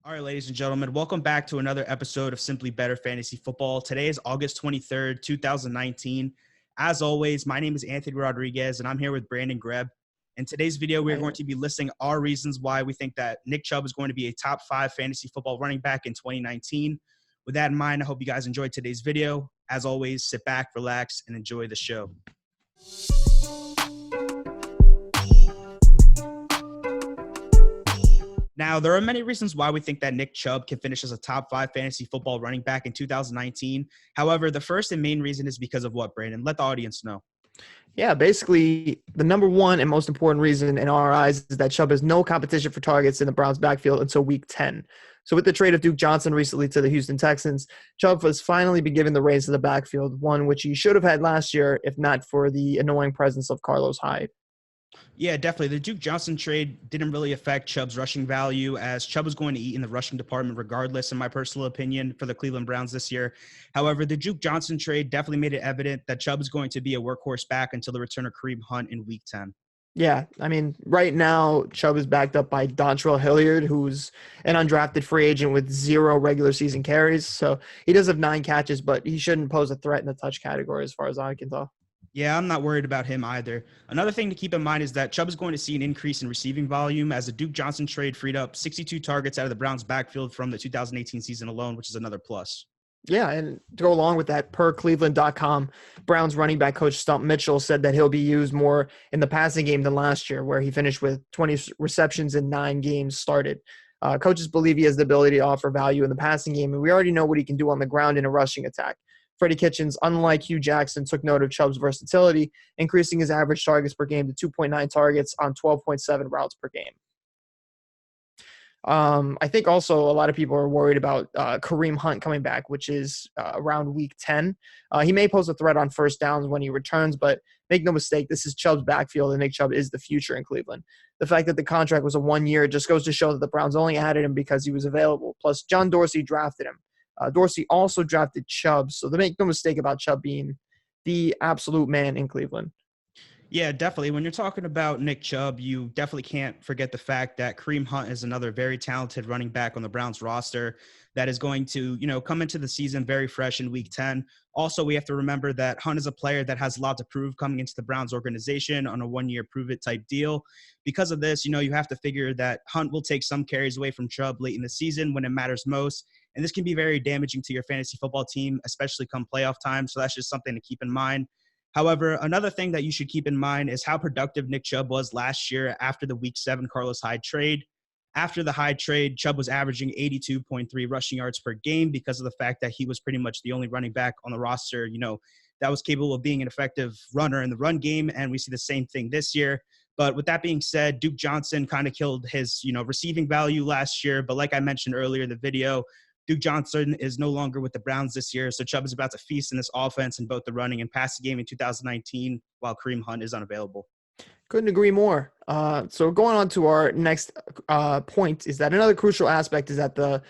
All right, ladies and gentlemen, welcome back to another episode of Simply Better Fantasy Football. Today is August 23rd, 2019. As always, my name is Anthony Rodriguez, and I'm here with Brandon Greb. In today's video, we're going to be listing our reasons why we think that Nick Chubb is going to be a top 5 fantasy football running back in 2019. With that in mind, I hope you guys enjoyed today's video. As always, sit back, relax, and enjoy the show. Now, there are many reasons why we think that Nick Chubb can finish as a top 5 fantasy football running back in 2019. However, the first and main reason is because of what, Brandon? Let the audience know. Yeah, basically, the number one and most important reason in our eyes is that Chubb has no competition for targets in the Browns' backfield until Week 10. So with the trade of Duke Johnson recently to the Houston Texans, Chubb has finally been given the reins to the backfield, one which he should have had last year if not for the annoying presence of Carlos Hyde. Yeah, definitely. The Duke Johnson trade didn't really affect Chubb's rushing value, as Chubb was going to eat in the rushing department regardless, in my personal opinion, for the Cleveland Browns this year. However, the Duke Johnson trade definitely made it evident that Chubb is going to be a workhorse back until the return of Kareem Hunt in Week 10. Yeah, I mean, right now, Chubb is backed up by Dontrell Hilliard, who's an undrafted free agent with 0 regular season carries. So he does have 9 catches, but he shouldn't pose a threat in the touch category as far as I can tell. Yeah, I'm not worried about him either. Another thing to keep in mind is that Chubb is going to see an increase in receiving volume as the Duke Johnson trade freed up 62 targets out of the Browns' backfield from the 2018 season alone, which is another plus. Yeah, and to go along with that, per Cleveland.com, Browns running back coach Stump Mitchell said that he'll be used more in the passing game than last year, where he finished with 20 receptions in 9 games started. Coaches believe he has the ability to offer value in the passing game, and we already know what he can do on the ground in a rushing attack. Freddie Kitchens, unlike Hugh Jackson, took note of Chubb's versatility, increasing his average targets per game to 2.9 targets on 12.7 routes per game. I think also a lot of people are worried about Kareem Hunt coming back, which is around Week 10. He may pose a threat on first downs when he returns, but make no mistake, this is Chubb's backfield, and Nick Chubb is the future in Cleveland. The fact that the contract was a 1 year just goes to show that the Browns only added him because he was available. Plus, John Dorsey drafted him. Dorsey also drafted Chubb, so they make no mistake about Chubb being the absolute man in Cleveland. Yeah, definitely. When you're talking about Nick Chubb, you definitely can't forget the fact that Kareem Hunt is another very talented running back on the Browns roster that is going to, come into the season very fresh in Week 10. Also, we have to remember that Hunt is a player that has a lot to prove coming into the Browns organization on a 1-year prove-it type deal. Because of this, you have to figure that Hunt will take some carries away from Chubb late in the season when it matters most. And this can be very damaging to your fantasy football team, especially come playoff time. So that's just something to keep in mind. However, another thing that you should keep in mind is how productive Nick Chubb was last year after the Week 7 Carlos Hyde trade. After the Hyde trade, Chubb was averaging 82.3 rushing yards per game because of the fact that he was pretty much the only running back on the roster, that was capable of being an effective runner in the run game. And we see the same thing this year. But with that being said, Duke Johnson kind of killed his, receiving value last year. But like I mentioned earlier in the video, Duke Johnson is no longer with the Browns this year, so Chubb is about to feast in this offense in both the running and passing game in 2019, while Kareem Hunt is unavailable. Couldn't agree more. So going on to our next point is that another crucial aspect is that the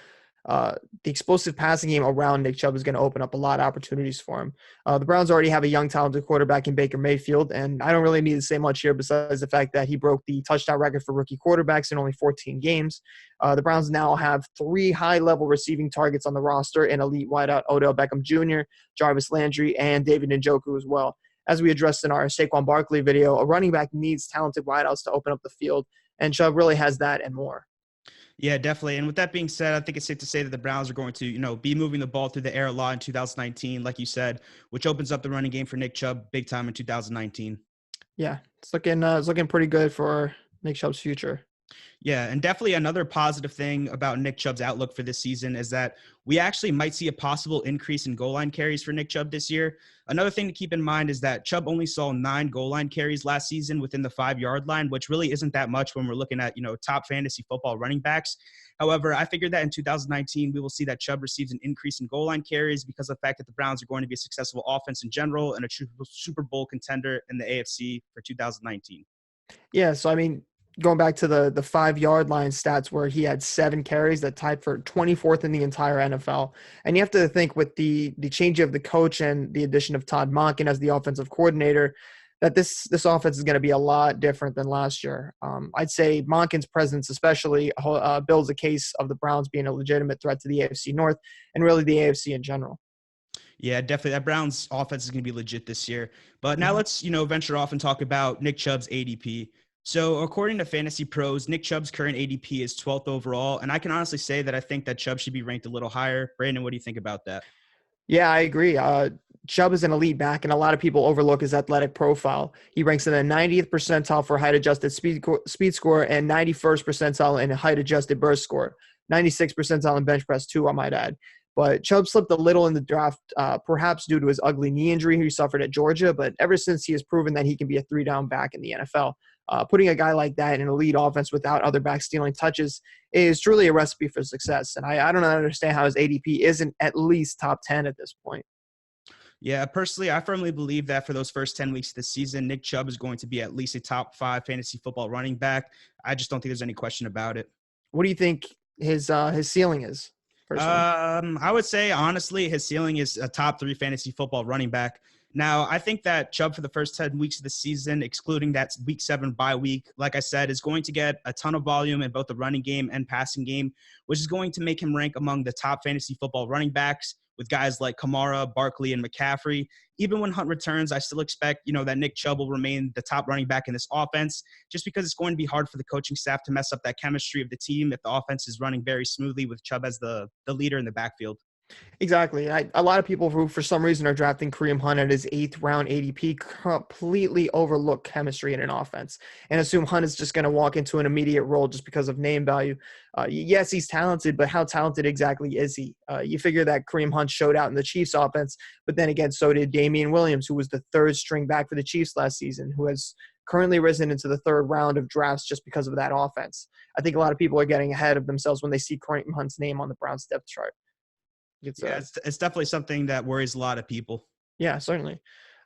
explosive passing game around Nick Chubb is going to open up a lot of opportunities for him. The Browns already have a young, talented quarterback in Baker Mayfield, and I don't really need to say much here besides the fact that he broke the touchdown record for rookie quarterbacks in only 14 games. The Browns now have 3 high-level receiving targets on the roster in elite wideout Odell Beckham Jr., Jarvis Landry, and David Njoku as well. As we addressed in our Saquon Barkley video, a running back needs talented wideouts to open up the field, and Chubb really has that and more. Yeah, definitely. And with that being said, I think it's safe to say that the Browns are going to, be moving the ball through the air a lot in 2019, like you said, which opens up the running game for Nick Chubb big time in 2019. Yeah, it's looking pretty good for Nick Chubb's future. Yeah, and definitely another positive thing about Nick Chubb's outlook for this season is that we actually might see a possible increase in goal line carries for Nick Chubb this year. Another thing to keep in mind is that Chubb only saw 9 goal line carries last season within the 5-yard line, which really isn't that much when we're looking at, top fantasy football running backs. However, I figured that in 2019, we will see that Chubb receives an increase in goal line carries because of the fact that the Browns are going to be a successful offense in general and a Super Bowl contender in the AFC for 2019. Yeah, so I mean, going back to the 5-yard line stats where he had 7 carries that tied for 24th in the entire NFL. And you have to think with the change of the coach and the addition of Todd Monken as the offensive coordinator, that this offense is going to be a lot different than last year. I'd say Monken's presence especially builds a case of the Browns being a legitimate threat to the AFC North and really the AFC in general. Yeah, definitely. That Browns offense is going to be legit this year. But now Mhm. let's, venture off and talk about Nick Chubb's ADP. So according to Fantasy Pros, Nick Chubb's current ADP is 12th overall. And I can honestly say that I think that Chubb should be ranked a little higher. Brandon, what do you think about that? Yeah, I agree. Chubb is an elite back, and a lot of people overlook his athletic profile. He ranks in the 90th percentile for height-adjusted speed score and 91st percentile in height-adjusted burst score. 96th percentile in bench press, too, I might add. But Chubb slipped a little in the draft, perhaps due to his ugly knee injury he suffered at Georgia. But ever since, he has proven that he can be a three-down back in the NFL. Putting a guy like that in a lead offense without other backs stealing touches is truly a recipe for success. And I don't understand how his ADP isn't at least top 10 at this point. Yeah, personally, I firmly believe that for those first 10 weeks of the season, Nick Chubb is going to be at least a top 5 fantasy football running back. I just don't think there's any question about it. What do you think his ceiling is, personally? I would say, honestly, his ceiling is a top 3 fantasy football running back. Now, I think that Chubb for the first 10 weeks of the season, excluding that week 7 bye week, like I said, is going to get a ton of volume in both the running game and passing game, which is going to make him rank among the top fantasy football running backs with guys like Kamara, Barkley, and McCaffrey. Even when Hunt returns, I still expect, that Nick Chubb will remain the top running back in this offense, just because it's going to be hard for the coaching staff to mess up that chemistry of the team if the offense is running very smoothly with Chubb as the leader in the backfield. Exactly. A lot of people who, for some reason, are drafting Kareem Hunt at his 8th round ADP completely overlook chemistry in an offense and assume Hunt is just going to walk into an immediate role just because of name value. Yes, he's talented, but how talented exactly is he? You figure that Kareem Hunt showed out in the Chiefs offense, but then again, so did Damian Williams, who was the 3rd string back for the Chiefs last season, who has currently risen into the 3rd round of drafts just because of that offense. I think a lot of people are getting ahead of themselves when they see Kareem Hunt's name on the Browns depth chart. It's definitely something that worries a lot of people. Yeah, certainly.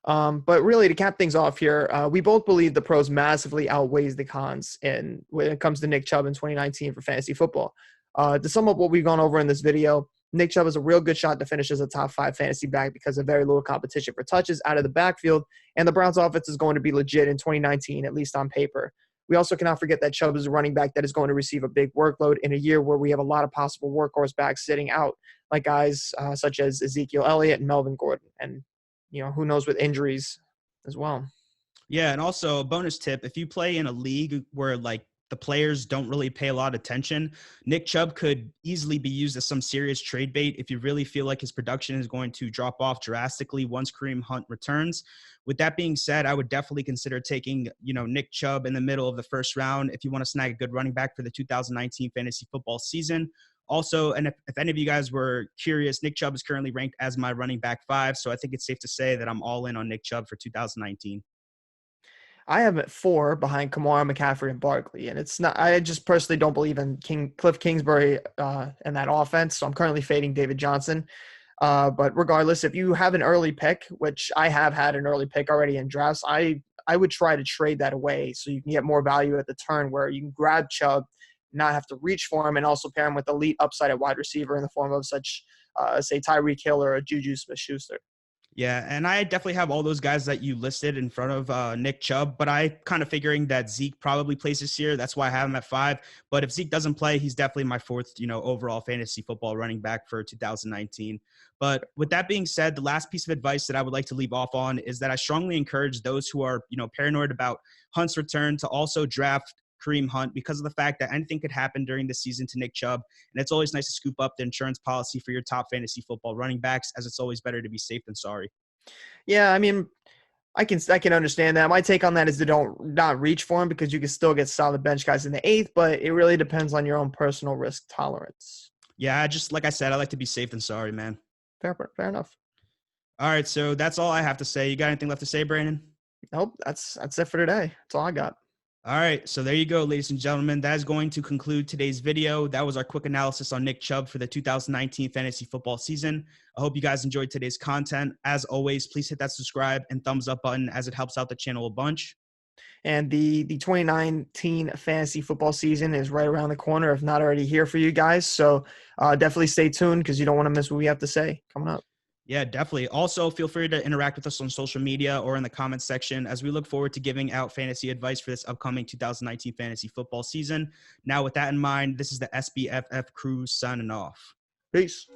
But really, to cap things off here, we both believe the pros massively outweighs the cons when it comes to Nick Chubb in 2019 for fantasy football. To sum up what we've gone over in this video, Nick Chubb is a real good shot to finish as a top 5 fantasy back because of very little competition for touches out of the backfield, and the Browns offense is going to be legit in 2019, at least on paper. We also cannot forget that Chubb is a running back that is going to receive a big workload in a year where we have a lot of possible workhorse backs sitting out, like guys such as Ezekiel Elliott and Melvin Gordon. And, who knows with injuries as well. Yeah, and also a bonus tip, if you play in a league where the players don't really pay a lot of attention, Nick Chubb could easily be used as some serious trade bait if you really feel like his production is going to drop off drastically once Kareem Hunt returns. With that being said, I would definitely consider taking, Nick Chubb in the middle of the first round if you want to snag a good running back for the 2019 fantasy football season. Also, and if any of you guys were curious, Nick Chubb is currently ranked as my running back 5, so I think it's safe to say that I'm all in on Nick Chubb for 2019. I have at 4 behind Kamara, McCaffrey, and Barkley, and it's not. I just personally don't believe in Cliff Kingsbury and that offense, so I'm currently fading David Johnson. But regardless, if you have an early pick, which I have had an early pick already in drafts, I would try to trade that away so you can get more value at the turn where you can grab Chubb, not have to reach for him, and also pair him with elite upside at wide receiver in the form of such, say, Tyreek Hill or a Juju Smith-Schuster. Yeah, and I definitely have all those guys that you listed in front of Nick Chubb, but I kind of figuring that Zeke probably plays this year. That's why I have him at 5. But if Zeke doesn't play, he's definitely my 4th, overall fantasy football running back for 2019. But with that being said, the last piece of advice that I would like to leave off on is that I strongly encourage those who are, paranoid about Hunt's return to also draft Kareem Hunt because of the fact that anything could happen during the season to Nick Chubb. And it's always nice to scoop up the insurance policy for your top fantasy football running backs, as it's always better to be safe than sorry. Yeah, I mean, I can understand that. My take on that is to not reach for him because you can still get solid bench guys in the 8th, but it really depends on your own personal risk tolerance. Yeah, just like I said, I like to be safe than sorry, man. Fair enough. All right, so that's all I have to say. You got anything left to say, Brandon? Nope, that's it for today. That's all I got. All right, so there you go, ladies and gentlemen. That is going to conclude today's video. That was our quick analysis on Nick Chubb for the 2019 fantasy football season. I hope you guys enjoyed today's content. As always, please hit that subscribe and thumbs up button as it helps out the channel a bunch. And the 2019 fantasy football season is right around the corner, if not already here for you guys. So definitely stay tuned because you don't want to miss what we have to say coming up. Yeah, definitely. Also, feel free to interact with us on social media or in the comments section as we look forward to giving out fantasy advice for this upcoming 2019 fantasy football season. Now, with that in mind, this is the SBFF crew signing off. Peace.